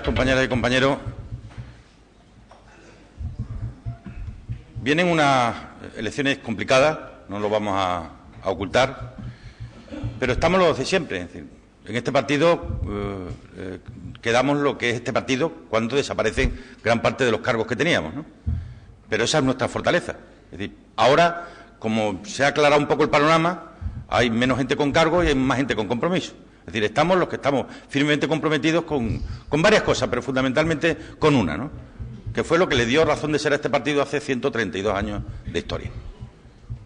compañeras y compañeros. Vienen unas elecciones complicadas, no lo vamos a ocultar, pero estamos los de siempre. Es decir, en este partido quedamos lo que es este partido cuando desaparecen gran parte de los cargos que teníamos, ¿no? Pero esa es nuestra fortaleza. Es decir, ahora, como se ha aclarado un poco el panorama, hay menos gente con cargos y hay más gente con compromiso. Es decir, estamos los que estamos firmemente comprometidos con varias cosas, pero fundamentalmente con una, ¿no?, que fue lo que le dio razón de ser a este partido hace 132 años de historia.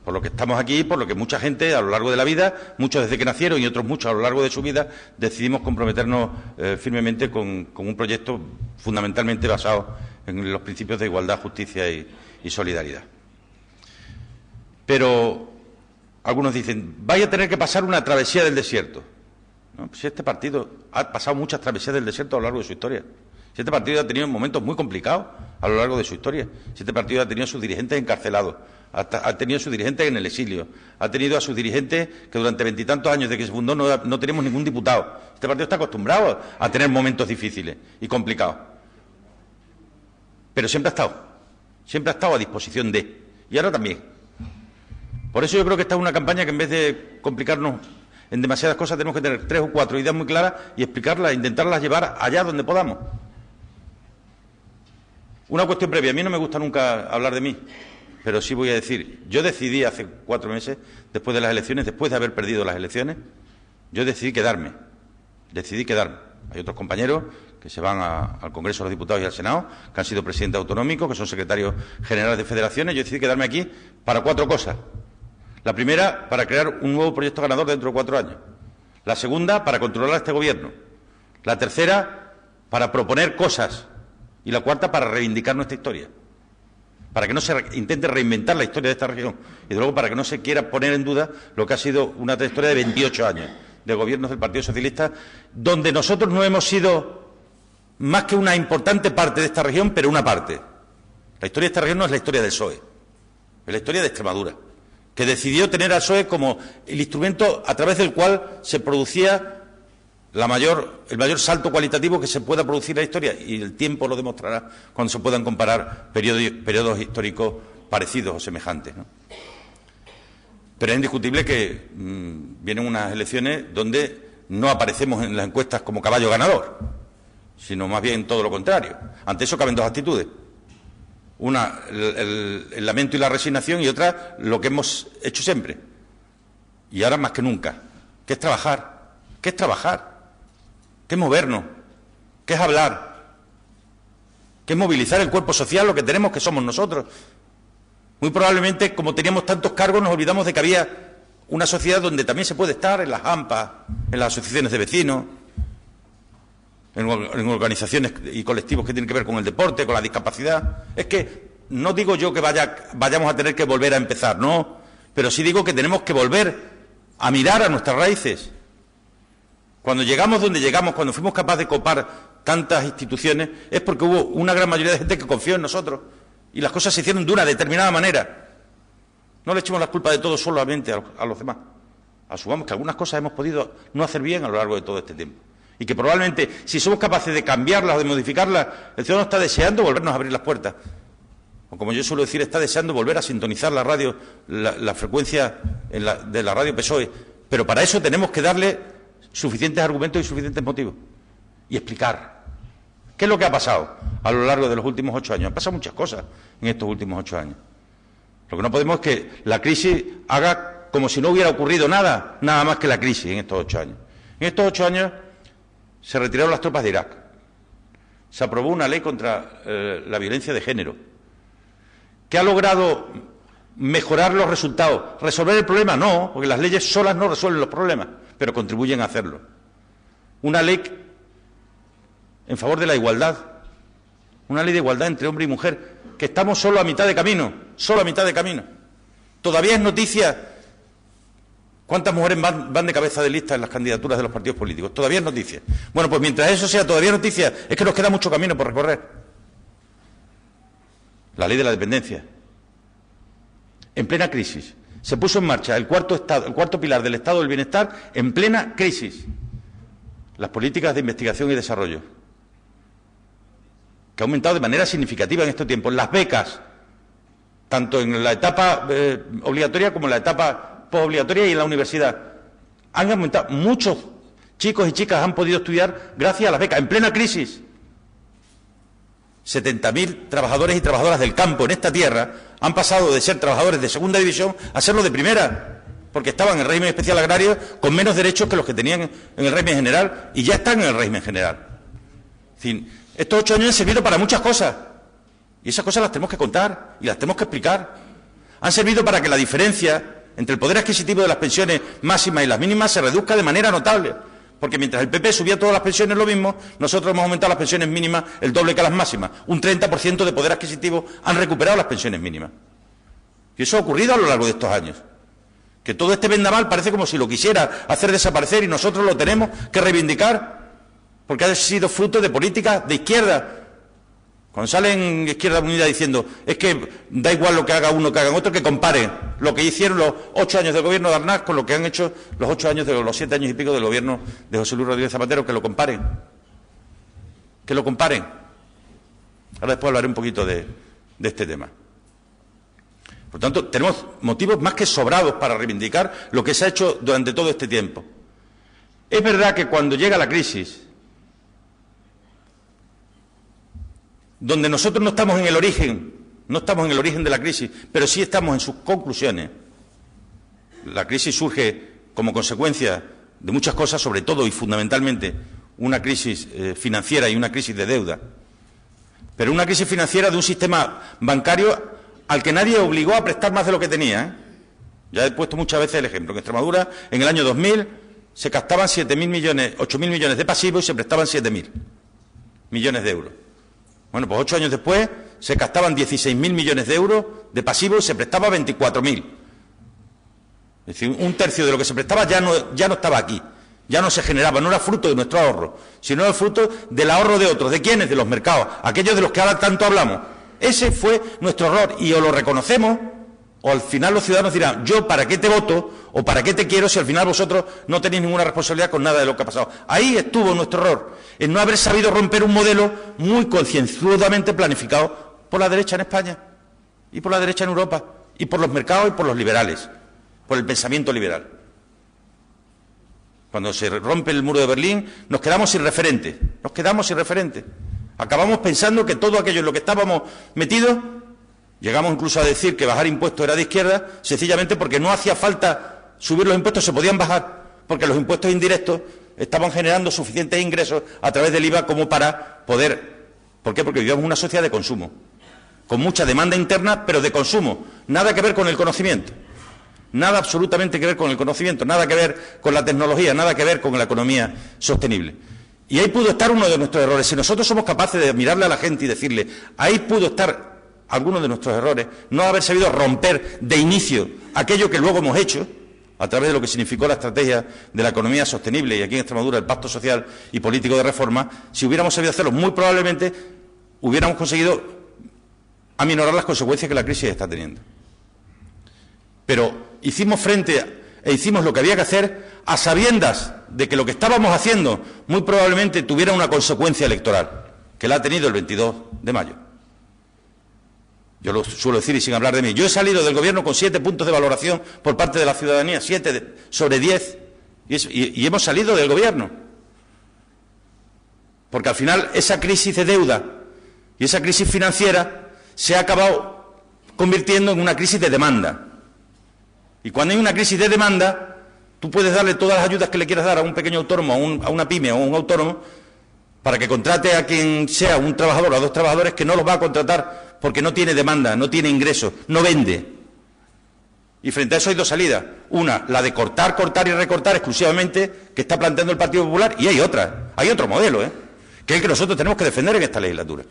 Por lo que estamos aquí, por lo que mucha gente a lo largo de la vida, muchos desde que nacieron y otros muchos a lo largo de su vida, decidimos comprometernos firmemente con un proyecto fundamentalmente basado en los principios de igualdad, justicia y solidaridad. Pero algunos dicen, vaya a tener que pasar una travesía del desierto. No, pues este partido ha pasado muchas travesías del desierto a lo largo de su historia. Si este partido ha tenido momentos muy complicados a lo largo de su historia, si este partido ha tenido a sus dirigentes encarcelados, ha tenido a sus dirigentes en el exilio, ha tenido a sus dirigentes que durante veintitantos años de que se fundó no tenemos ningún diputado. Este partido está acostumbrado a tener momentos difíciles y complicados. Pero siempre ha estado a disposición de. Y ahora también. Por eso yo creo que esta es una campaña que en vez de complicarnos en demasiadas cosas tenemos que tener 3 o 4 ideas muy claras y explicarlas e intentarlas llevar allá donde podamos. Una cuestión previa. A mí no me gusta nunca hablar de mí, pero sí voy a decir, yo decidí hace 4 meses, después de las elecciones, después de haber perdido las elecciones, yo decidí quedarme. Hay otros compañeros que se van al Congreso de los Diputados y al Senado, que han sido presidentes autonómicos, que son secretarios generales de federaciones. Yo decidí quedarme aquí para 4 cosas. La primera, para crear un nuevo proyecto ganador dentro de 4 años. La segunda, para controlar a este Gobierno. La tercera, para proponer cosas. Y la cuarta, para reivindicar nuestra historia. Para que no se intente reinventar la historia de esta región. Y, de luego, para que no se quiera poner en duda lo que ha sido una trayectoria de 28 años de gobiernos del Partido Socialista, donde nosotros no hemos sido más que una importante parte de esta región, pero una parte. La historia de esta región no es la historia del PSOE, es la historia de Extremadura, que decidió tener al PSOE como el instrumento a través del cual se producía el mayor salto cualitativo que se pueda producir en la historia, y el tiempo lo demostrará cuando se puedan comparar periodos históricos parecidos o semejantes, ¿no? Pero es indiscutible que vienen unas elecciones donde no aparecemos en las encuestas como caballo ganador, sino más bien todo lo contrario. Ante eso caben 2 actitudes. Una, el lamento y la resignación, y otra, lo que hemos hecho siempre, y ahora más que nunca, que es trabajar. ¿Qué es trabajar? ¿Qué es movernos? ¿Qué es hablar? ¿Qué es movilizar el cuerpo social, lo que tenemos, que somos nosotros? Muy probablemente, como teníamos tantos cargos, nos olvidamos de que había una sociedad donde también se puede estar, en las AMPAs, en las asociaciones de vecinos, en organizaciones y colectivos que tienen que ver con el deporte, con la discapacidad. Es que no digo yo que vayamos a tener que volver a empezar, no, pero sí digo que tenemos que volver a mirar a nuestras raíces. Cuando llegamos donde llegamos, cuando fuimos capaces de copar tantas instituciones, es porque hubo una gran mayoría de gente que confió en nosotros y las cosas se hicieron de una determinada manera. No le echemos la culpa de todo solamente a los demás. Asumamos que algunas cosas hemos podido no hacer bien a lo largo de todo este tiempo. Y que probablemente, si somos capaces de cambiarlas o de modificarlas, el ciudadano está deseando volvernos a abrir las puertas. O como yo suelo decir, está deseando volver a sintonizar la radio, la frecuencia de la radio PSOE. Pero para eso tenemos que darle suficientes argumentos y suficientes motivos. Y explicar. ¿Qué es lo que ha pasado a lo largo de los últimos 8 años? Han pasado muchas cosas en estos últimos 8 años. Lo que no podemos es que la crisis haga como si no hubiera ocurrido nada más que la crisis en estos 8 años. En estos 8 años se retiraron las tropas de Irak. Se aprobó una ley contra la violencia de género, que ha logrado mejorar los resultados. ¿Resolver el problema? No, porque las leyes solas no resuelven los problemas, pero contribuyen a hacerlo. Una ley en favor de la igualdad, una ley de igualdad entre hombre y mujer, que estamos solo a mitad de camino, Todavía es noticia cuántas mujeres van de cabeza de lista en las candidaturas de los partidos políticos, todavía es noticia. Bueno, pues mientras eso sea todavía noticia, es que nos queda mucho camino por recorrer. La ley de la dependencia, en plena crisis. Se puso en marcha el cuarto pilar del Estado del Bienestar en plena crisis. Las políticas de investigación y desarrollo. que ha aumentado de manera significativa en estos tiempos. Las becas, tanto en la etapa obligatoria como en la etapa postobligatoria y en la universidad, han aumentado. Muchos chicos y chicas han podido estudiar gracias a las becas, en plena crisis. 70.000 trabajadores y trabajadoras del campo en esta tierra han pasado de ser trabajadores de segunda división a serlo de primera, porque estaban en el régimen especial agrario con menos derechos que los que tenían en el régimen general, y ya están en el régimen general. En fin, estos 8 años han servido para muchas cosas, y esas cosas las tenemos que contar y las tenemos que explicar. Han servido para que la diferencia entre el poder adquisitivo de las pensiones máximas y las mínimas se reduzca de manera notable. Porque mientras el PP subía todas las pensiones lo mismo, nosotros hemos aumentado las pensiones mínimas el doble que las máximas. Un 30% de poder adquisitivo han recuperado las pensiones mínimas. Y eso ha ocurrido a lo largo de estos años. Que todo este vendaval parece como si lo quisiera hacer desaparecer y nosotros lo tenemos que reivindicar, porque ha sido fruto de políticas de izquierda. Cuando salen Izquierda Unida diciendo es que da igual lo que haga uno que hagan otro, que comparen lo que hicieron los 8 años del gobierno de Aznar con lo que han hecho los 8 años de los 7 años y pico del gobierno de José Luis Rodríguez Zapatero, que lo comparen. Que lo comparen. Ahora después hablaré un poquito de este tema. Por tanto, tenemos motivos más que sobrados para reivindicar lo que se ha hecho durante todo este tiempo. Es verdad que cuando llega la crisis, donde nosotros no estamos en el origen de la crisis, pero sí estamos en sus conclusiones. La crisis surge como consecuencia de muchas cosas, sobre todo y fundamentalmente una crisis financiera y una crisis de deuda. Pero una crisis financiera de un sistema bancario al que nadie obligó a prestar más de lo que tenía. Ya he puesto muchas veces el ejemplo. En Extremadura, en el año 2000, se captaban 8.000 millones de pasivos y se prestaban 7.000 millones de euros. Bueno, pues 8 años después se captaban 16.000 millones de euros de pasivos y se prestaba 24.000. Es decir, un tercio de lo que se prestaba ya no estaba aquí, ya no se generaba, no era fruto de nuestro ahorro, sino era fruto del ahorro de otros. ¿De quiénes? De los mercados, aquellos de los que ahora tanto hablamos. Ese fue nuestro error y o lo reconocemos o al final los ciudadanos dirán yo para qué te voto o para qué te quiero si al final vosotros no tenéis ninguna responsabilidad con nada de lo que ha pasado. Ahí estuvo nuestro error, en no haber sabido romper un modelo muy concienzudamente planificado por la derecha en España y por la derecha en Europa y por los mercados y por los liberales, por el pensamiento liberal. Cuando se rompe el muro de Berlín nos quedamos sin referente, Acabamos pensando que todo aquello en lo que estábamos metidos. Llegamos incluso a decir que bajar impuestos era de izquierda, sencillamente porque no hacía falta subir los impuestos, se podían bajar, porque los impuestos indirectos estaban generando suficientes ingresos a través del IVA como para poder. ¿Por qué? Porque vivíamos en una sociedad de consumo, con mucha demanda interna, pero de consumo. Nada que ver con el conocimiento, nada absolutamente que ver con el conocimiento, nada que ver con la tecnología, nada que ver con la economía sostenible. Y ahí pudo estar uno de nuestros errores. Si nosotros somos capaces de mirarle a la gente y decirle, ahí pudo estar algunos de nuestros errores, no haber sabido romper de inicio aquello que luego hemos hecho, a través de lo que significó la estrategia de la economía sostenible y aquí en Extremadura el Pacto Social y Político de Reforma, si hubiéramos sabido hacerlo, muy probablemente hubiéramos conseguido aminorar las consecuencias que la crisis está teniendo. Pero hicimos lo que había que hacer a sabiendas de que lo que estábamos haciendo muy probablemente tuviera una consecuencia electoral, que la ha tenido el 22 de mayo. Yo lo suelo decir y sin hablar de mí. Yo he salido del gobierno con 7 puntos de valoración por parte de la ciudadanía, 7 sobre 10, y hemos salido del gobierno. Porque al final esa crisis de deuda y esa crisis financiera se ha acabado convirtiendo en una crisis de demanda. Y cuando hay una crisis de demanda, tú puedes darle todas las ayudas que le quieras dar a un pequeño autónomo, a una pyme o a un autónomo, para que contrate a quien sea, un trabajador o a 2 trabajadores, que no los va a contratar porque no tiene demanda, no tiene ingresos, no vende. Y frente a eso hay 2 salidas. Una, la de cortar y recortar exclusivamente, que está planteando el Partido Popular, y hay otra, hay otro modelo, que es el que nosotros tenemos que defender en esta legislatura.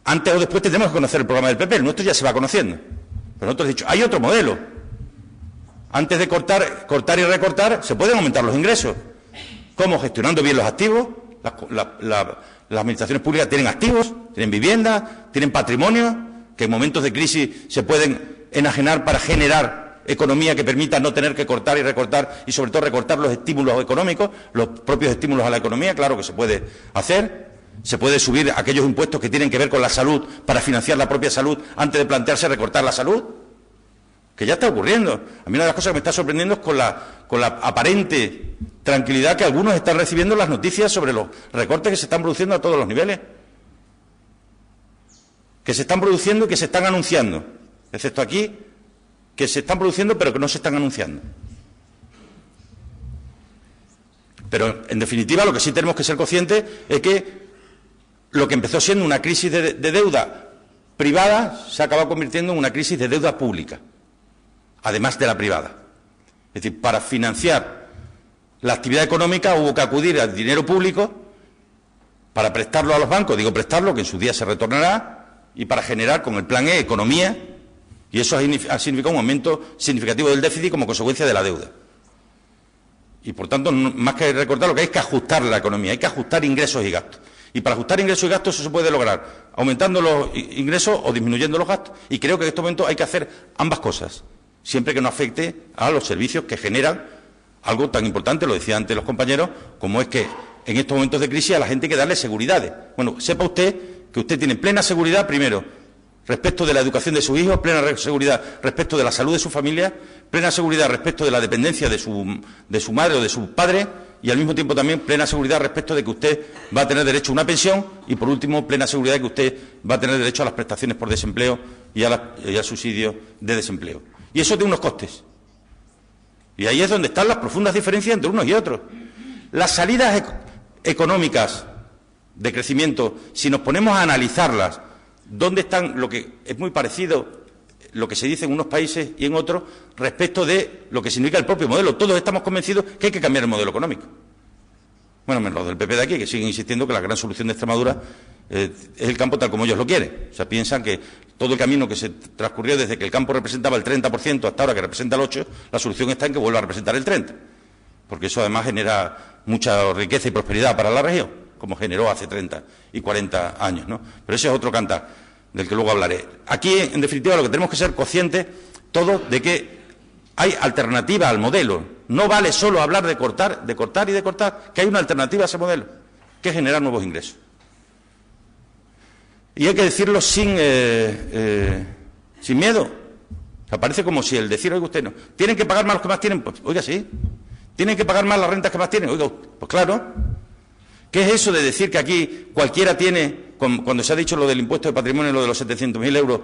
Antes o después tendremos que conocer el programa del PP, el nuestro ya se va conociendo. Pero nosotros hemos dicho, hay otro modelo. Antes de cortar y recortar, se pueden aumentar los ingresos. ¿Cómo? Gestionando bien los activos. Las administraciones públicas tienen activos, tienen viviendas, tienen patrimonio, que en momentos de crisis se pueden enajenar para generar economía que permita no tener que cortar y recortar y, sobre todo, recortar los estímulos económicos, los propios estímulos a la economía. Claro que se puede hacer. Se puede subir aquellos impuestos que tienen que ver con la salud para financiar la propia salud antes de plantearse recortar la salud, que ya está ocurriendo. A mí una de las cosas que me está sorprendiendo es con la aparente tranquilidad que algunos están recibiendo las noticias sobre los recortes que se están produciendo a todos los niveles, que se están produciendo y que se están anunciando, excepto aquí, que se están produciendo pero que no se están anunciando. Pero, en definitiva, lo que sí tenemos que ser conscientes es que lo que empezó siendo una crisis de deuda privada se ha acabado convirtiendo en una crisis de deuda pública, además de la privada. Es decir, para financiar la actividad económica hubo que acudir al dinero público para prestarlo a los bancos, digo prestarlo, que en su día se retornará, y para generar con el Plan E economía, y eso ha significado un aumento significativo del déficit como consecuencia de la deuda. Y, por tanto, más que recortar, lo que hay que ajustar la economía, hay que ajustar ingresos y gastos. Y para ajustar ingresos y gastos eso se puede lograr aumentando los ingresos o disminuyendo los gastos. Y creo que en este momento hay que hacer ambas cosas, siempre que no afecte a los servicios que generan algo tan importante, lo decía antes los compañeros, como es que en estos momentos de crisis a la gente hay que darle seguridades. Bueno, sepa usted que usted tiene plena seguridad, primero, respecto de la educación de sus hijos, plena seguridad respecto de la salud de su familia, plena seguridad respecto de la dependencia de su madre o de su padre, y al mismo tiempo también plena seguridad respecto de que usted va a tener derecho a una pensión y, por último, plena seguridad de que usted va a tener derecho a las prestaciones por desempleo y al subsidio de desempleo. Y eso tiene unos costes. Y ahí es donde están las profundas diferencias entre unos y otros. Las salidas económicas de crecimiento, si nos ponemos a analizarlas, ¿dónde están? Lo que es muy parecido lo que se dice en unos países y en otros respecto de lo que significa el propio modelo. Todos estamos convencidos que hay que cambiar el modelo económico. Bueno, menos los del PP de aquí, que siguen insistiendo que la gran solución de Extremadura es el campo tal como ellos lo quieren. O sea, piensan que todo el camino que se transcurrió desde que el campo representaba el 30% hasta ahora que representa el 8%, la solución está en que vuelva a representar el 30%. Porque eso además genera mucha riqueza y prosperidad para la región, como generó hace 30 y 40 años, ¿no? Pero ese es otro cantar, del que luego hablaré. Aquí, en definitiva, lo que tenemos que ser conscientes todos de que hay alternativa al modelo. No vale solo hablar de cortar, que hay una alternativa a ese modelo, que es generar nuevos ingresos. Y hay que decirlo sin miedo. O sea, parece como si el decir, oiga usted, no, ¿tienen que pagar más los que más tienen? Pues, oiga, sí. ¿Tienen que pagar más las rentas que más tienen? Oiga, pues claro. ¿Qué es eso de decir que aquí cualquiera tiene, cuando se ha dicho lo del impuesto de patrimonio, lo de los 700.000 euros,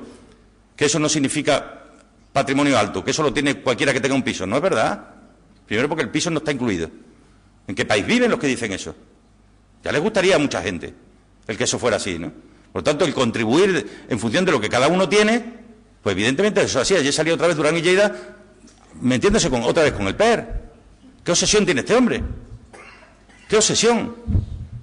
que eso no significa patrimonio alto, que eso lo tiene cualquiera que tenga un piso? No es verdad. Primero porque el piso no está incluido. ¿En qué país viven los que dicen eso? Ya les gustaría a mucha gente el que eso fuera así, ¿no? Por lo tanto, el contribuir en función de lo que cada uno tiene, pues evidentemente eso es así. Ayer salió otra vez Durán y Lleida metiéndose otra vez con el PER. ¿Qué obsesión tiene este hombre? ¿Qué obsesión?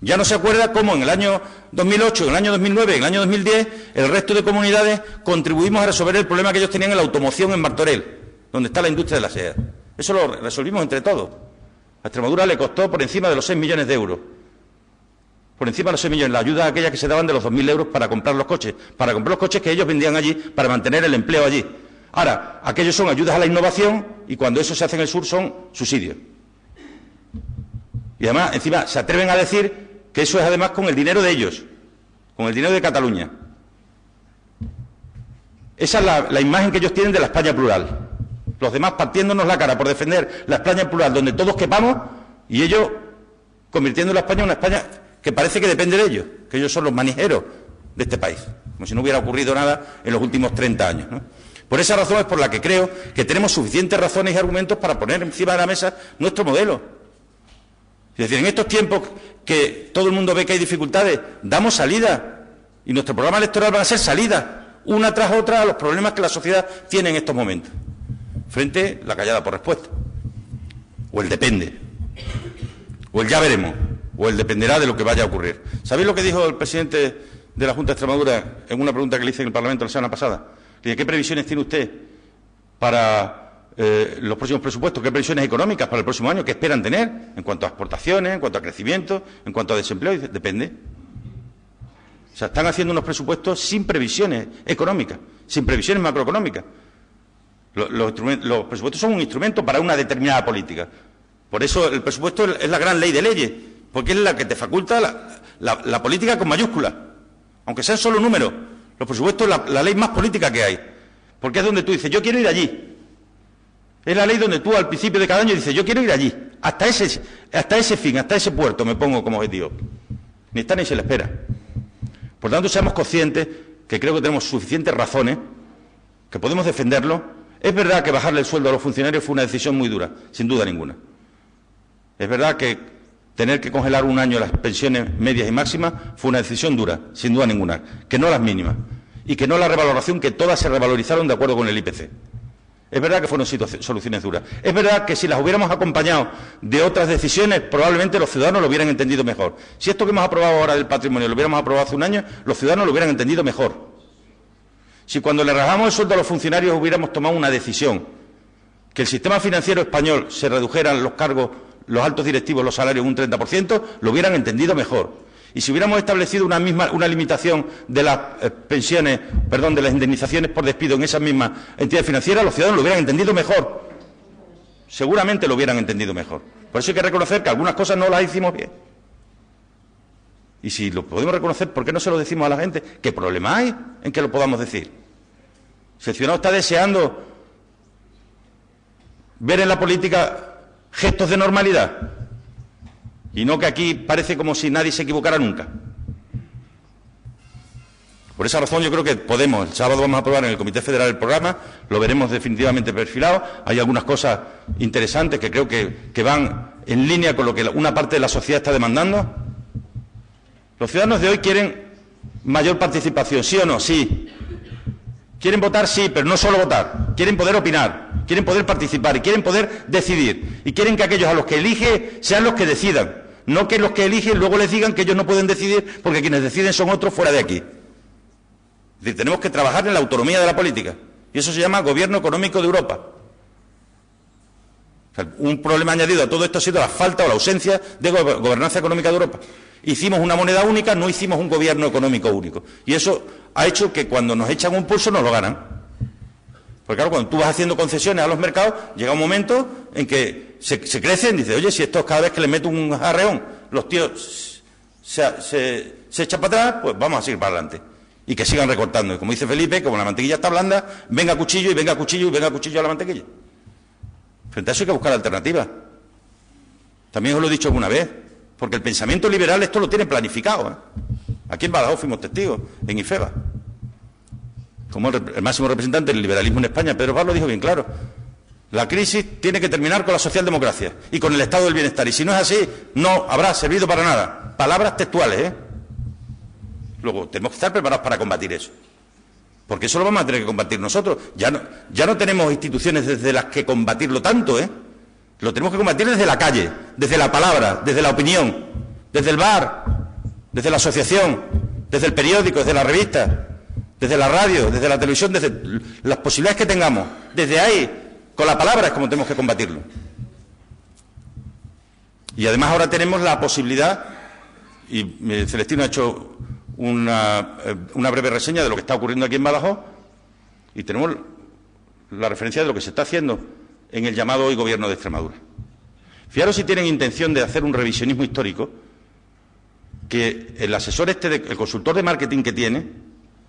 Ya no se acuerda cómo en el año 2008, en el año 2009, en el año 2010, el resto de comunidades contribuimos a resolver el problema que ellos tenían en la automoción en Martorell, donde está la industria de la seda. Eso lo resolvimos entre todos. A Extremadura le costó por encima de los 6 millones de euros. Por encima de los 6 millones, la ayuda aquella que se daban de los 2.000 euros para comprar los coches que ellos vendían allí para mantener el empleo allí. Ahora, aquellos son ayudas a la innovación y cuando eso se hace en el sur son subsidios. Y además, encima, se atreven a decir que eso es además con el dinero de ellos, con el dinero de Cataluña. Esa es la imagen que ellos tienen de la España plural. Los demás partiéndonos la cara por defender la España plural donde todos quepamos y ellos convirtiendo la España en una España que parece que depende de ellos, que ellos son los manijeros de este país, como si no hubiera ocurrido nada en los últimos 30 años, ¿no? Por esa razón es por la que creo que tenemos suficientes razones y argumentos para poner encima de la mesa nuestro modelo. Es decir, en estos tiempos que todo el mundo ve que hay dificultades, damos salida. Y nuestro programa electoral va a ser salida, una tras otra, a los problemas que la sociedad tiene en estos momentos. Frente a la callada por respuesta. O el depende. O el ya veremos. O el dependerá de lo que vaya a ocurrir. ¿Sabéis lo que dijo el presidente de la Junta de Extremadura en una pregunta que le hice en el Parlamento la semana pasada? Le dije, ¿qué previsiones tiene usted para los próximos presupuestos? ¿Qué previsiones económicas para el próximo año? ¿Qué esperan tener en cuanto a exportaciones, en cuanto a crecimiento, en cuanto a desempleo? Y dice, depende. O sea, están haciendo unos presupuestos sin previsiones económicas, sin previsiones macroeconómicas. Los presupuestos son un instrumento para una determinada política. Por eso el presupuesto es la gran ley de leyes, porque es la que te faculta la política con mayúsculas. Aunque sean solo números, los presupuestos es la ley más política que hay. Porque es donde tú dices, yo quiero ir allí. Es la ley donde tú al principio de cada año dices, yo quiero ir allí. Hasta ese fin, hasta ese puerto me pongo como objetivo. Ni está ni se le espera. Por tanto, seamos conscientes que creo que tenemos suficientes razones, que podemos defenderlo. Es verdad que bajarle el sueldo a los funcionarios fue una decisión muy dura, sin duda ninguna. Es verdad que tener que congelar un año las pensiones medias y máximas fue una decisión dura, sin duda ninguna, que no las mínimas, y que no la revaloración, que todas se revalorizaron de acuerdo con el IPC. Es verdad que fueron soluciones duras. Es verdad que si las hubiéramos acompañado de otras decisiones, probablemente los ciudadanos lo hubieran entendido mejor. Si esto que hemos aprobado ahora del patrimonio lo hubiéramos aprobado hace un año, los ciudadanos lo hubieran entendido mejor. Si cuando le rebajamos el sueldo a los funcionarios hubiéramos tomado una decisión, que el sistema financiero español se redujeran los cargos, los altos directivos, los salarios un 30%, lo hubieran entendido mejor. Y si hubiéramos establecido una limitación de las de las indemnizaciones por despido en esas mismas entidades financieras, los ciudadanos lo hubieran entendido mejor. Seguramente lo hubieran entendido mejor. Por eso hay que reconocer que algunas cosas no las hicimos bien. Y si lo podemos reconocer, ¿por qué no se lo decimos a la gente? ¿Qué problema hay en que lo podamos decir? Si el ciudadano está deseando ver en la política gestos de normalidad, y no que aquí parece como si nadie se equivocara nunca. Por esa razón yo creo que podemos. El sábado vamos a aprobar en el Comité Federal el programa, lo veremos definitivamente perfilado. Hay algunas cosas interesantes que creo que van en línea con lo que una parte de la sociedad está demandando. Los ciudadanos de hoy quieren mayor participación, ¿sí o no? Sí. Quieren votar, sí, pero no solo votar. Quieren poder opinar, quieren poder participar y quieren poder decidir. Y quieren que aquellos a los que elige sean los que decidan. No que los que eligen luego les digan que ellos no pueden decidir porque quienes deciden son otros fuera de aquí. Es decir, tenemos que trabajar en la autonomía de la política. Y eso se llama gobierno económico de Europa. O sea, un problema añadido a todo esto ha sido la falta o la ausencia de gobernanza económica de Europa. Hicimos una moneda única, no hicimos un gobierno económico único. Y eso ha hecho que cuando nos echan un pulso nos lo ganan. Porque claro, cuando tú vas haciendo concesiones a los mercados, llega un momento en que se crecen, dice, oye, si esto cada vez que le meto un arreón, los tíos se echan para atrás, pues vamos a seguir para adelante. Y que sigan recortando. Y como dice Felipe, como la mantequilla está blanda, venga cuchillo y venga cuchillo y venga cuchillo a la mantequilla. Frente a eso hay que buscar alternativas. También os lo he dicho alguna vez, porque el pensamiento liberal esto lo tiene planificado, ¿eh? Aquí en Badajoz fuimos testigos, en IFEBA. Como el máximo representante del liberalismo en España, Pedro Pablo, dijo bien claro, la crisis tiene que terminar con la socialdemocracia y con el estado del bienestar. Y si no es así, no habrá servido para nada. Palabras textuales, ¿eh? Luego, tenemos que estar preparados para combatir eso. Porque eso lo vamos a tener que combatir nosotros. Ya no tenemos instituciones desde las que combatirlo tanto, ¿eh? Lo tenemos que combatir desde la calle, desde la palabra, desde la opinión, desde el bar, desde la asociación, desde el periódico, desde la revista, desde la radio, desde la televisión, desde las posibilidades que tengamos. Desde ahí, con la palabra es como tenemos que combatirlo. Y además ahora tenemos la posibilidad, y Celestino ha hecho una breve reseña de lo que está ocurriendo aquí en Badajoz, y tenemos la referencia de lo que se está haciendo en el llamado hoy Gobierno de Extremadura. Fijaros si tienen intención de hacer un revisionismo histórico, que el asesor el consultor de marketing que tiene,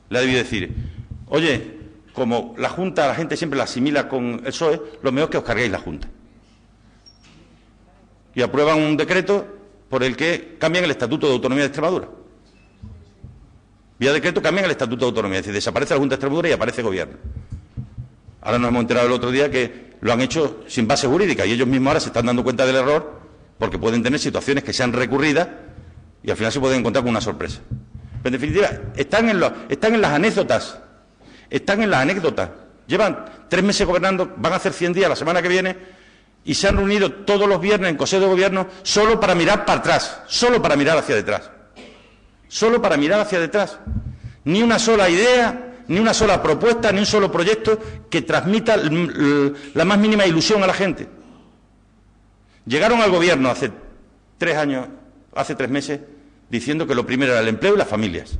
le ha debido decir, oye, como la Junta, la gente siempre la asimila con el PSOE, lo mejor es que os carguéis la Junta. Y aprueban un decreto por el que cambian el Estatuto de Autonomía de Extremadura. Vía decreto cambian el Estatuto de Autonomía, es decir, desaparece la Junta de Extremadura y aparece Gobierno. Ahora nos hemos enterado el otro día que lo han hecho sin base jurídica y ellos mismos ahora se están dando cuenta del error porque pueden tener situaciones que sean recurridas y al final se pueden encontrar con una sorpresa. Pero en definitiva, están en las anécdotas. Están en las anécdotas. Llevan 3 meses gobernando, van a hacer 100 días la semana que viene y se han reunido todos los viernes en Consejo de Gobierno solo para mirar para atrás, solo para mirar hacia detrás. Solo para mirar hacia detrás. Ni una sola idea, ni una sola propuesta, ni un solo proyecto que transmita la más mínima ilusión a la gente. Llegaron al Gobierno hace 3 meses, diciendo que lo primero era el empleo y las familias.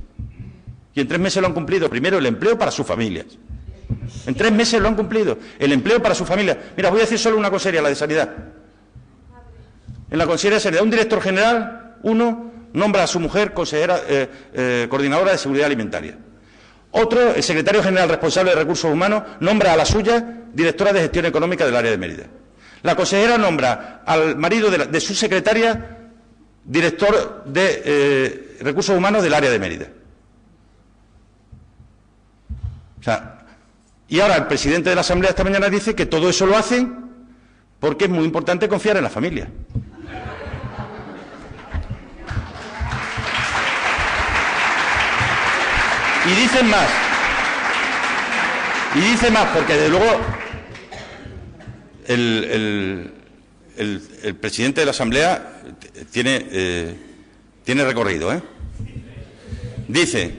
Y en 3 meses lo han cumplido. Primero el empleo para sus familias. En 3 meses lo han cumplido. El empleo para su familia. Mira, voy a decir solo una cosería, la de sanidad. En la Consejería de Sanidad, un director general, uno, nombra a su mujer consejera, coordinadora de seguridad alimentaria. Otro, el secretario general responsable de recursos humanos, nombra a la suya directora de gestión económica del área de Mérida. La consejera nombra al marido de su secretaria director de recursos humanos del área de Mérida. O sea, y ahora el presidente de la Asamblea esta mañana dice que todo eso lo hacen porque es muy importante confiar en la familia. Y dicen más, porque desde luego el presidente de la Asamblea tiene recorrido, ¿eh? Dice,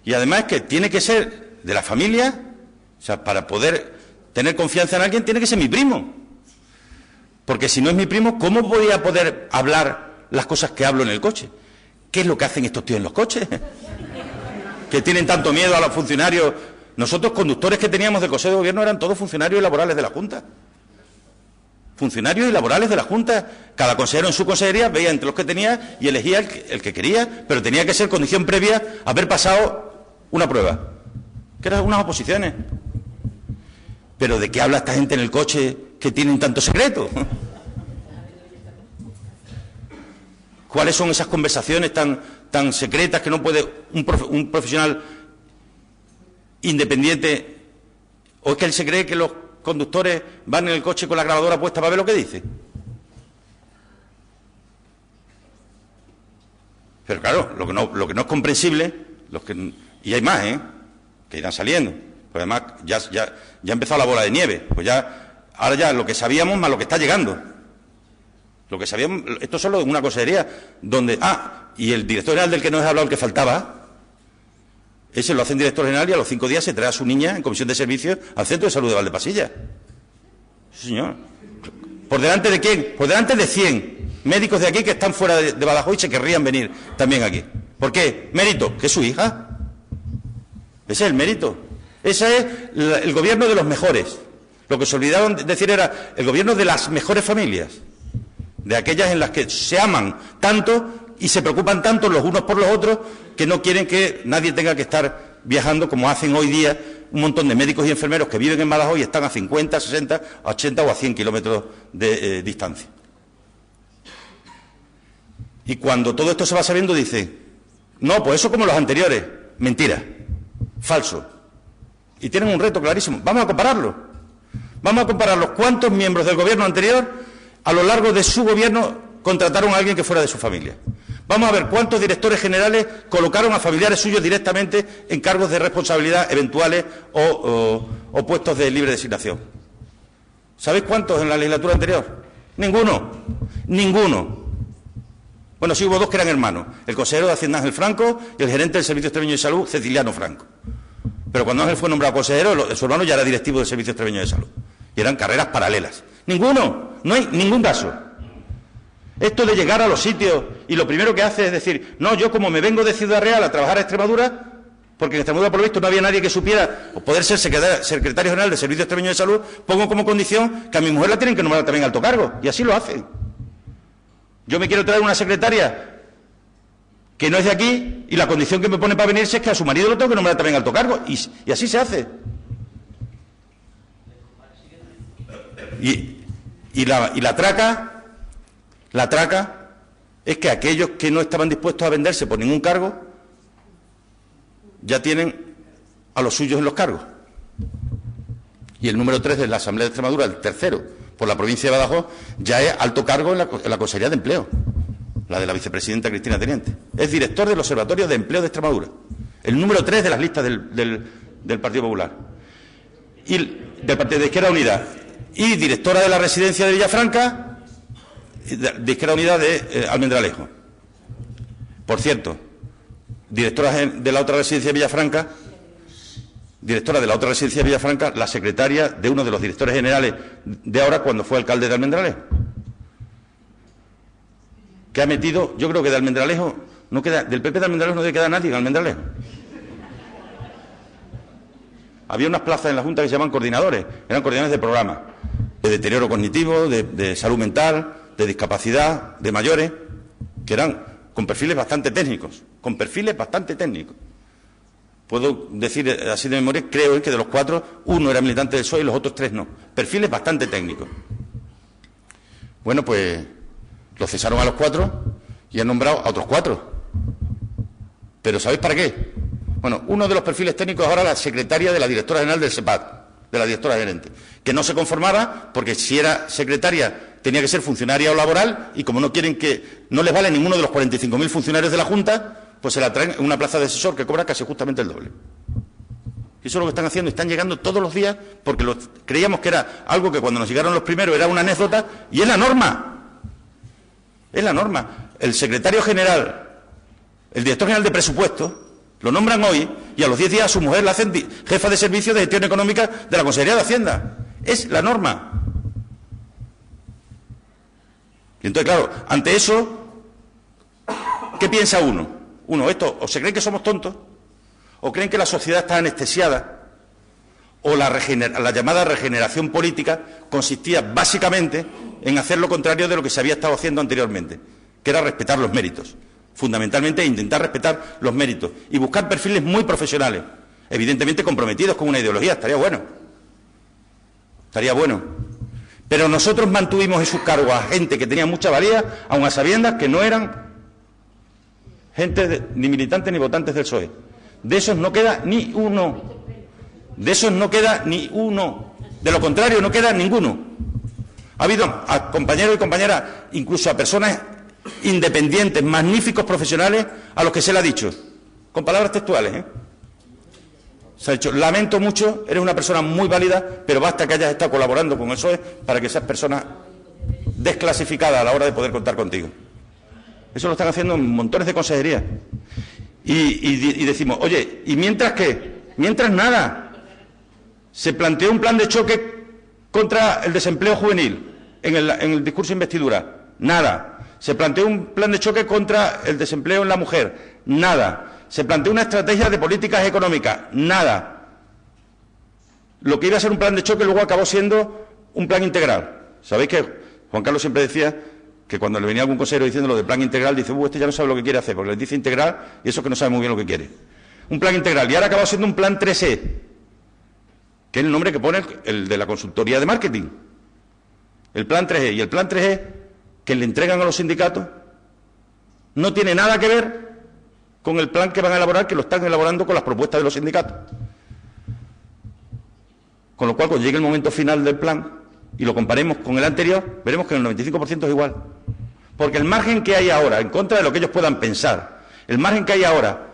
y además que tiene que ser de la familia, o sea, para poder tener confianza en alguien tiene que ser mi primo. Porque si no es mi primo, ¿cómo voy a poder hablar las cosas que hablo en el coche? ¿Qué es lo que hacen estos tíos en los coches? Que tienen tanto miedo a los funcionarios. Nosotros, conductores que teníamos del Consejo de Gobierno, eran todos funcionarios y laborales de la Junta. Funcionarios y laborales de la Junta. Cada consejero en su consejería veía entre los que tenía y elegía el que quería, pero tenía que ser condición previa haber pasado una prueba, que eran unas oposiciones. ¿Pero de qué habla esta gente en el coche que tienen tanto secreto? ¿Cuáles son esas conversaciones tan secretas que no puede un profesional independiente? ¿O es que él se cree que los conductores van en el coche con la grabadora puesta para ver lo que dice? Pero claro, lo que no es comprensible, y hay más, que irán saliendo, pues además ya ha empezado la bola de nieve, pues ahora ya lo que sabíamos más lo que está llegando. Lo que sabíamos, esto es solo una consejería donde... y el director general del que nos he hablado, el que faltaba, ese lo hacen director general y a los 5 días se trae a su niña en comisión de servicios al Centro de Salud de Valdepasilla. Sí, señor. ¿Por delante de quién? Por delante de 100 médicos de aquí que están fuera de Badajoz y se querrían venir también aquí. ¿Por qué? Mérito, que es su hija. Ese es el mérito. Ese es el gobierno de los mejores. Lo que se olvidaron de decir era el gobierno de las mejores familias. De aquellas en las que se aman tanto y se preocupan tanto los unos por los otros que no quieren que nadie tenga que estar viajando como hacen hoy día un montón de médicos y enfermeros que viven en Badajoz y están a 50, 60, 80 o a 100 kilómetros de distancia. Y cuando todo esto se va sabiendo dice, no, pues eso como los anteriores. Mentira, falso. Y tienen un reto clarísimo. Vamos a compararlo. Vamos a compararlos. ¿Cuántos miembros del gobierno anterior a lo largo de su gobierno contrataron a alguien que fuera de su familia? Vamos a ver cuántos directores generales colocaron a familiares suyos directamente en cargos de responsabilidad eventuales o puestos de libre designación. ¿Sabéis cuántos en la legislatura anterior? Ninguno. Ninguno. Bueno, sí hubo 2 que eran hermanos. El consejero de Hacienda Ángel Franco y el gerente del Servicio Extremeño de Salud, Ceciliano Franco. Pero cuando Ángel fue nombrado consejero, su hermano ya era directivo del Servicio Extremeño de Salud. Y eran carreras paralelas. Ninguno. No hay ningún caso. Esto de llegar a los sitios y lo primero que hace es decir, no, yo como me vengo de Ciudad Real a trabajar a Extremadura, porque en Extremadura por lo visto no había nadie que supiera o poder ser secretario general del Servicio Extremeño de Salud, pongo como condición que a mi mujer la tienen que nombrar también alto cargo. Y así lo hacen. Yo me quiero traer una secretaria que no es de aquí y la condición que me pone para venirse es que a su marido lo tengo que nombrar también alto cargo. Y así se hace. Y la traca es que aquellos que no estaban dispuestos a venderse por ningún cargo ya tienen a los suyos en los cargos. Y el número 3 de la Asamblea de Extremadura, el tercero por la provincia de Badajoz, ya es alto cargo en la Consejería de Empleo, la de la vicepresidenta Cristina Teniente. Es director del Observatorio de Empleo de Extremadura, el número 3 de las listas del Partido Popular y del Partido de Izquierda Unida, y directora de la residencia de Villafranca, de Izquierda Unida de Almendralejo. Por cierto, directora de la otra residencia de Villafranca, la secretaria de uno de los directores generales de ahora cuando fue alcalde de Almendralejo. Que ha metido, yo creo que de Almendralejo, no queda, del PP de Almendralejo no debe quedar nadie en Almendralejo. había unas plazas en la Junta que se llaman coordinadores, eran coordinadores de programa, de deterioro cognitivo, de salud mental, de discapacidad, de mayores, que eran con perfiles bastante técnicos, Puedo decir así de memoria, creo que de los 4, 1 era militante del PSOE y los otros 3 no. Perfiles bastante técnicos. Bueno, pues los cesaron a los 4 y han nombrado a otros 4. ¿Pero sabéis para qué? Bueno, uno de los perfiles técnicos ahora la secretaria de la directora general del SEPAD, de la directora gerente, que no se conformaba porque si era secretaria tenía que ser funcionaria o laboral y como no quieren que no les vale ninguno de los 45.000 funcionarios de la Junta, pues se la traen en una plaza de asesor que cobra casi justamente el doble. Y eso es lo que están haciendo, están llegando todos los días porque creíamos que era algo que cuando nos llegaron los primeros era una anécdota y es la norma. Es la norma. El secretario general, el director general de presupuestos, lo nombran hoy y a los 10 días a su mujer la hacen jefa de servicio de gestión económica de la Consejería de Hacienda. Es la norma. Y entonces, claro, ante eso, ¿qué piensa uno? Esto, o se creen que somos tontos, o creen que la sociedad está anestesiada, o la llamada regeneración política consistía básicamente en hacer lo contrario de lo que se había estado haciendo anteriormente, que era respetar los méritos, fundamentalmente intentar respetar los méritos y buscar perfiles muy profesionales, evidentemente comprometidos con una ideología, estaría bueno. Pero nosotros mantuvimos en sus cargos a gente que tenía mucha valía, aun a sabiendas que no eran ni militantes ni votantes del PSOE. De esos no queda ni uno. De lo contrario, no queda ninguno. Ha habido a compañeros y compañeras, incluso a personas independientes, magníficos profesionales, a los que se le ha dicho, con palabras textuales, se ha dicho: lamento mucho, eres una persona muy válida, pero basta que hayas estado colaborando con el PSOE para que seas persona desclasificada a la hora de poder contar contigo. Eso lo están haciendo en montones de consejerías. Y decimos, oye, ¿y mientras qué? Mientras nada. Se planteó un plan de choque contra el desempleo juvenil en el discurso de investidura. Nada. Se planteó un plan de choque contra el desempleo en la mujer. Nada. Se planteó una estrategia de políticas económicas. Nada. Lo que iba a ser un plan de choque luego acabó siendo un plan integral. ¿Sabéis que Juan Carlos siempre decía que cuando le venía algún consejero diciendo lo de plan integral, dice: este ya no sabe lo que quiere hacer, porque le dice integral y eso que no sabe muy bien lo que quiere. Un plan integral. Y ahora acaba siendo un plan 3E, que es el nombre que pone el de la consultoría de marketing. El plan 3E. Y el plan 3E que le entregan a los sindicatos no tiene nada que ver con el plan que van a elaborar, que lo están elaborando con las propuestas de los sindicatos. Con lo cual, cuando llegue el momento final del plan y lo comparemos con el anterior, veremos que el 95% es igual. Porque el margen que hay ahora, en contra de lo que ellos puedan pensar, el margen que hay ahora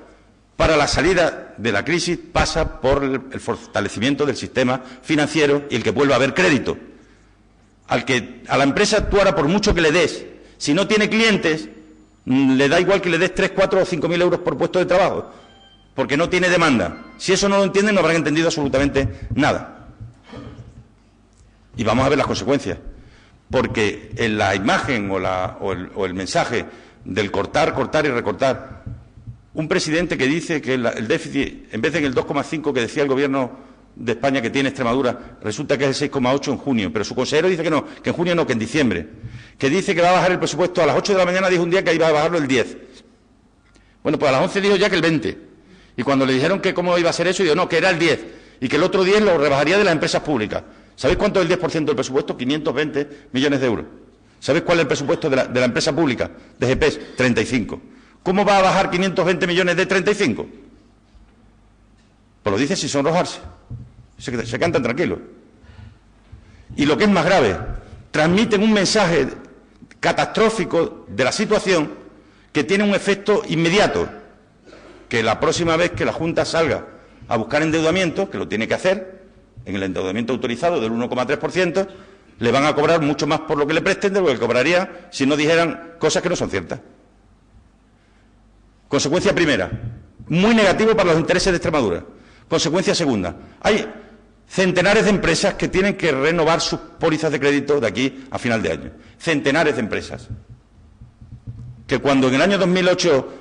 para la salida de la crisis pasa por el fortalecimiento del sistema financiero y el que vuelva a haber crédito. A la empresa tú ahora, por mucho que le des, si no tiene clientes, le da igual que le des 3, 4 o 5.000 euros por puesto de trabajo, porque no tiene demanda. Si eso no lo entienden, no habrán entendido absolutamente nada. Y vamos a ver las consecuencias, porque en la imagen o el mensaje del cortar, cortar y recortar, un presidente que dice que el déficit, en vez de en el 2,5 que decía el Gobierno de España que tiene Extremadura, resulta que es el 6,8 en junio, pero su consejero dice que no, que en junio no, que en diciembre, que dice que va a bajar el presupuesto a las 8 de la mañana, dijo un día que iba a bajarlo el 10. Bueno, pues a las 11 dijo ya que el 20. Y cuando le dijeron que cómo iba a ser eso, dijo no, que era el 10, y que el otro 10 lo rebajaría de las empresas públicas. ¿Sabéis cuánto es el 10% del presupuesto? 520 millones de euros. ¿Sabéis cuál es el presupuesto de la empresa pública, de GEPES? 35. ¿Cómo va a bajar 520 millones de 35? Pues lo dice sin sonrojarse. Se cantan tranquilos. Y lo que es más grave, transmiten un mensaje catastrófico de la situación que tiene un efecto inmediato, que la próxima vez que la Junta salga a buscar endeudamiento, que lo tiene que hacer, en el endeudamiento autorizado del 1,3%, le van a cobrar mucho más por lo que le presten de lo que cobraría si no dijeran cosas que no son ciertas. Consecuencia primera, muy negativo para los intereses de Extremadura. Consecuencia segunda, hay centenares de empresas que tienen que renovar sus pólizas de crédito de aquí a final de año. Centenares de empresas. Que cuando en el año 2008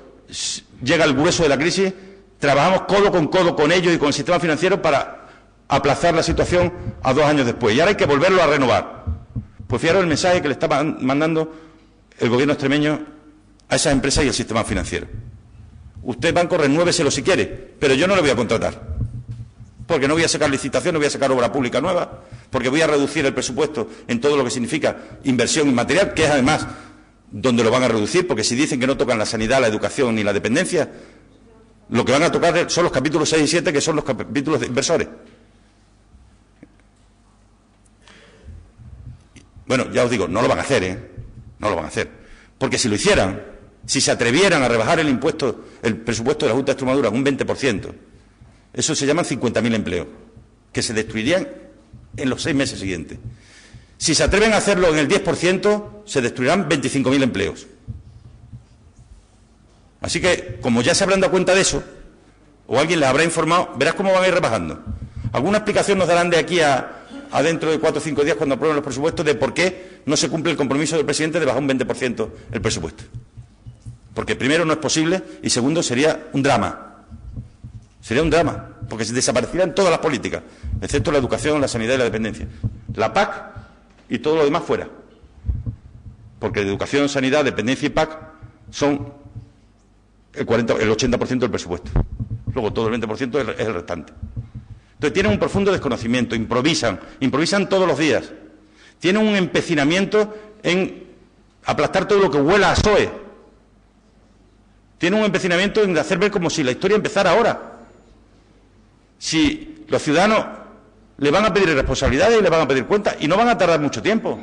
llega el grueso de la crisis, trabajamos codo con ellos y con el sistema financiero para aplazar la situación a 2 años después. Y ahora hay que volverlo a renovar. Pues fijaros el mensaje que le está mandando el gobierno extremeño a esas empresas y al sistema financiero. Usted, banco, renuéveselo si quiere, pero yo no le voy a contratar. Porque no voy a sacar licitación, no voy a sacar obra pública nueva, porque voy a reducir el presupuesto en todo lo que significa inversión inmaterial, que es además donde lo van a reducir, porque si dicen que no tocan la sanidad, la educación ni la dependencia, lo que van a tocar son los capítulos 6 y 7, que son los capítulos de inversores. Bueno, ya os digo, no lo van a hacer, ¿eh? No lo van a hacer. Porque si lo hicieran, si se atrevieran a rebajar el presupuesto de la Junta de Extremadura un 20%, eso se llaman 50.000 empleos, que se destruirían en los 6 meses siguientes. Si se atreven a hacerlo en el 10%, se destruirán 25.000 empleos. Así que, como ya se habrán dado cuenta de eso, o alguien les habrá informado, verás cómo van a ir rebajando. Alguna explicación nos darán de aquí a dentro de 4 o 5 días, cuando aprueben los presupuestos, de por qué no se cumple el compromiso del presidente de bajar un 20% el presupuesto. Porque primero no es posible y segundo sería un drama. Sería un drama, porque se desaparecerían todas las políticas, excepto la educación, la sanidad y la dependencia. La PAC y todo lo demás fuera. Porque educación, sanidad, dependencia y PAC son el 80% del presupuesto. Luego todo el 20% es el restante. Entonces tienen un profundo desconocimiento, improvisan todos los días. Tienen un empecinamiento en aplastar todo lo que huela a PSOE. Tienen un empecinamiento en hacer ver como si la historia empezara ahora. Si los ciudadanos le van a pedir responsabilidades y le van a pedir cuentas, y no van a tardar mucho tiempo.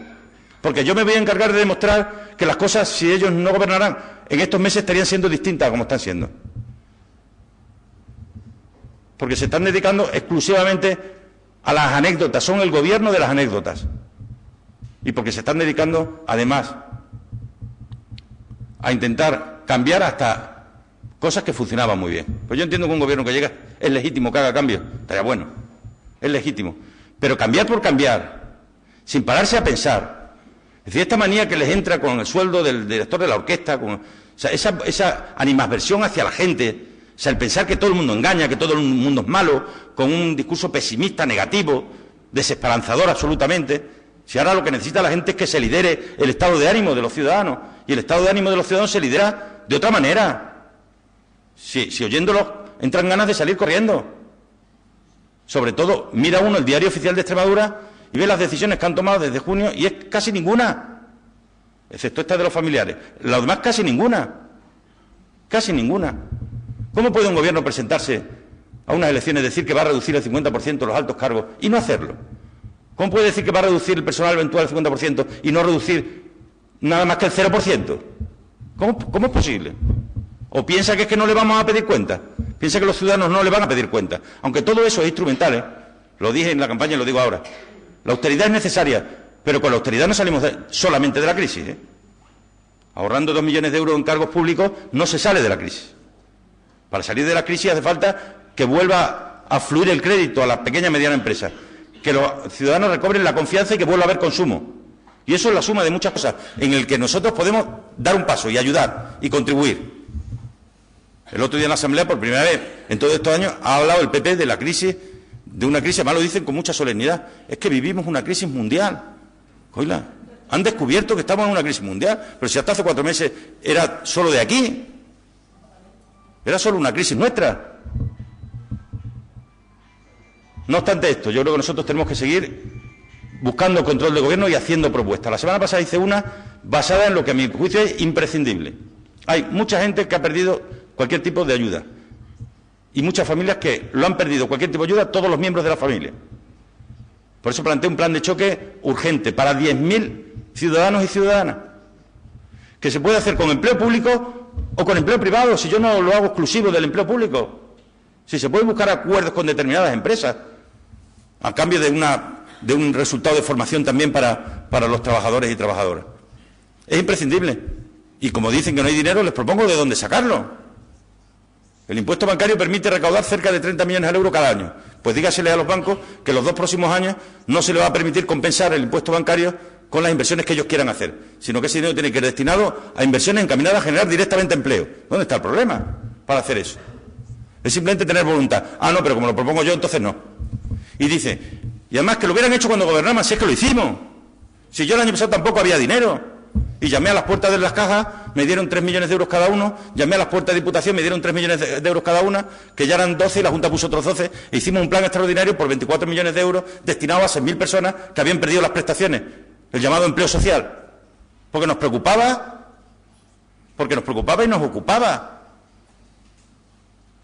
Porque yo me voy a encargar de demostrar que las cosas, si ellos no gobernaran, en estos meses estarían siendo distintas a como están siendo. Porque se están dedicando exclusivamente a las anécdotas, son el gobierno de las anécdotas. Y porque se están dedicando, además, a intentar cambiar hasta cosas que funcionaban muy bien. Pues yo entiendo que un gobierno que llega es legítimo que haga cambios, estaría bueno, es legítimo. Pero cambiar por cambiar, sin pararse a pensar, es decir, esta manía que les entra con el sueldo del director de la orquesta, esa animadversión hacia la gente, o sea, el pensar que todo el mundo engaña, que todo el mundo es malo, con un discurso pesimista, negativo, desesperanzador absolutamente. Si ahora lo que necesita la gente es que se lidere el estado de ánimo de los ciudadanos, y el estado de ánimo de los ciudadanos se lidera de otra manera. Si oyéndolos entran ganas de salir corriendo. Sobre todo, mira uno el Diario Oficial de Extremadura y ve las decisiones que han tomado desde junio y es casi ninguna, excepto esta de los familiares. Las demás casi ninguna. Casi ninguna. ¿Cómo puede un gobierno presentarse a unas elecciones y decir que va a reducir el 50% los altos cargos y no hacerlo? ¿Cómo puede decir que va a reducir el personal eventual el 50% y no reducir nada más que el 0%? ¿Cómo es posible? ¿O piensa que es que no le vamos a pedir cuenta? ¿Piensa que los ciudadanos no le van a pedir cuenta? Aunque todo eso es instrumental, ¿eh? Lo dije en la campaña y lo digo ahora. La austeridad es necesaria, pero con la austeridad no salimos solamente de la crisis, ¿eh? Ahorrando 2 millones de euros en cargos públicos no se sale de la crisis. Para salir de la crisis hace falta que vuelva a fluir el crédito a las pequeñas y medianas empresas, que los ciudadanos recobren la confianza y que vuelva a haber consumo. Y eso es la suma de muchas cosas en el que nosotros podemos dar un paso y ayudar y contribuir. El otro día en la Asamblea, por primera vez en todos estos años, ha hablado el PP de la crisis, de una crisis, además lo dicen con mucha solemnidad, es que vivimos una crisis mundial. Oiga, han descubierto que estamos en una crisis mundial, pero si hasta hace 4 meses era solo de aquí, era solo una crisis nuestra. No obstante esto, yo creo que nosotros tenemos que seguir buscando control de gobierno y haciendo propuestas. La semana pasada hice una basada en lo que a mi juicio es imprescindible. Hay mucha gente que ha perdido cualquier tipo de ayuda y muchas familias que lo han perdido, cualquier tipo de ayuda, todos los miembros de la familia. Por eso planteé un plan de choque urgente para 10.000 ciudadanos y ciudadanas, que se puede hacer con empleo público o con empleo privado, si yo no lo hago exclusivo del empleo público. Si se pueden buscar acuerdos con determinadas empresas, a cambio de un resultado de formación también para los trabajadores y trabajadoras. Es imprescindible. Y como dicen que no hay dinero, les propongo de dónde sacarlo. El impuesto bancario permite recaudar cerca de 30 millones de euros cada año. Pues dígasele a los bancos que los 2 próximos años no se les va a permitir compensar el impuesto bancario con las inversiones que ellos quieran hacer, sino que ese dinero tiene que ir destinado a inversiones encaminadas a generar directamente empleo. ¿Dónde está el problema para hacer eso? Es simplemente tener voluntad. Ah, no, pero como lo propongo yo, entonces no. Y dice, y además que lo hubieran hecho cuando gobernaban, si es que lo hicimos. Si yo el año pasado tampoco había dinero. Y llamé a las puertas de las cajas, me dieron 3 millones de euros cada uno, llamé a las puertas de Diputación, me dieron 3 millones de euros cada una, que ya eran 12 y la Junta puso otros 12, e hicimos un plan extraordinario por 24 millones de euros destinado a 6.000 personas que habían perdido las prestaciones, el llamado empleo social, porque nos preocupaba y nos ocupaba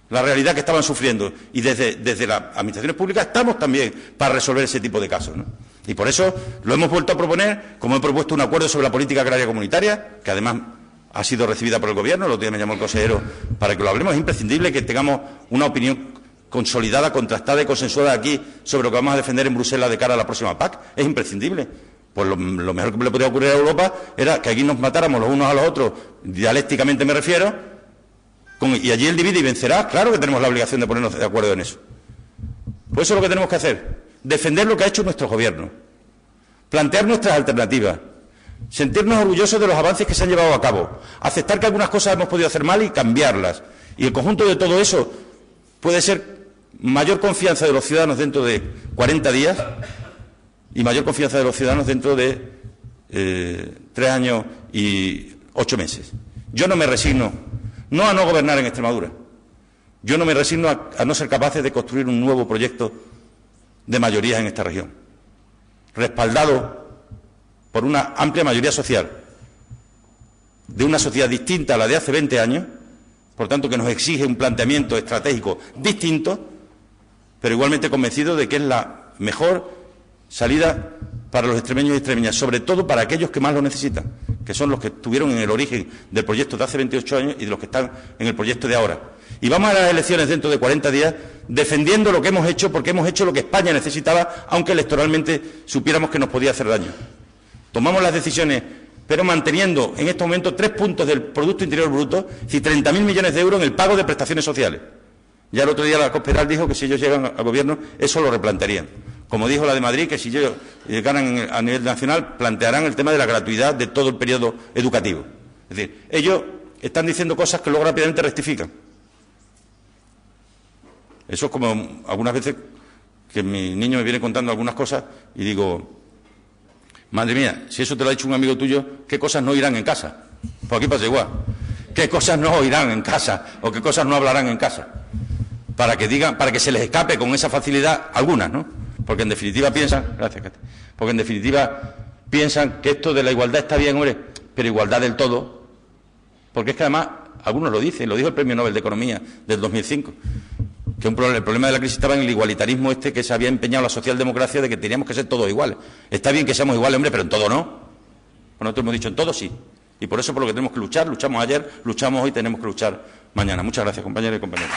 la realidad que estaban sufriendo. Y desde las administraciones públicas estamos también para resolver ese tipo de casos, ¿no? Y por eso lo hemos vuelto a proponer, como he propuesto un acuerdo sobre la política agraria comunitaria, que además ha sido recibida por el Gobierno. El otro día me llamó el consejero para que lo hablemos. Es imprescindible que tengamos una opinión consolidada, contrastada y consensuada aquí sobre lo que vamos a defender en Bruselas de cara a la próxima PAC. Es imprescindible. Pues lo mejor que le podría ocurrir a Europa era que aquí nos matáramos los unos a los otros, dialécticamente me refiero, y allí el divide y vencerá. Claro que tenemos la obligación de ponernos de acuerdo en eso. Pues eso es lo que tenemos que hacer. Defender lo que ha hecho nuestro Gobierno. Plantear nuestras alternativas. Sentirnos orgullosos de los avances que se han llevado a cabo. Aceptar que algunas cosas hemos podido hacer mal y cambiarlas. Y el conjunto de todo eso puede ser mayor confianza de los ciudadanos dentro de 40 días y mayor confianza de los ciudadanos dentro de 3 años y 8 meses. Yo no me resigno, no a no gobernar en Extremadura. Yo no me resigno a no ser capaces de construir un nuevo proyecto de mayorías en esta región, respaldado por una amplia mayoría social, de una sociedad distinta a la de hace 20 años, por tanto que nos exige un planteamiento estratégico distinto, pero igualmente convencido de que es la mejor salida para los extremeños y extremeñas, sobre todo para aquellos que más lo necesitan, que son los que estuvieron en el origen del proyecto de hace 28 años y de los que están en el proyecto de ahora. Y vamos a las elecciones dentro de 40 días defendiendo lo que hemos hecho, porque hemos hecho lo que España necesitaba, aunque electoralmente supiéramos que nos podía hacer daño. Tomamos las decisiones, pero manteniendo en este momento 3 puntos del Producto Interior Bruto, es decir, 30.000 millones de euros en el pago de prestaciones sociales. Ya el otro día la Cospedal dijo que si ellos llegan al Gobierno, eso lo replantearían. Como dijo la de Madrid, que si ellos ganan a nivel nacional, plantearán el tema de la gratuidad de todo el periodo educativo. Es decir, ellos están diciendo cosas que luego rápidamente rectifican. Eso es como algunas veces que mi niño me viene contando algunas cosas y digo, madre mía, si eso te lo ha dicho un amigo tuyo, ¿qué cosas no irán en casa? Pues aquí pasa igual. ¿Qué cosas no oirán en casa o qué cosas no hablarán en casa? Para que digan, para que se les escape con esa facilidad algunas, ¿no? Porque en definitiva piensan, gracias, Cate, porque en definitiva piensan que esto de la igualdad está bien, hombre, pero igualdad del todo, porque es que además algunos lo dicen, lo dijo el Premio Nobel de Economía del 2005, que el problema de la crisis estaba en el igualitarismo que se había empeñado la socialdemocracia de que teníamos que ser todos iguales. Está bien que seamos iguales, hombre, pero en todo no. Pues nosotros hemos dicho en todo sí. Y por eso por lo que tenemos que luchar, luchamos ayer, luchamos hoy, tenemos que luchar mañana. Muchas gracias, compañeros y compañeras.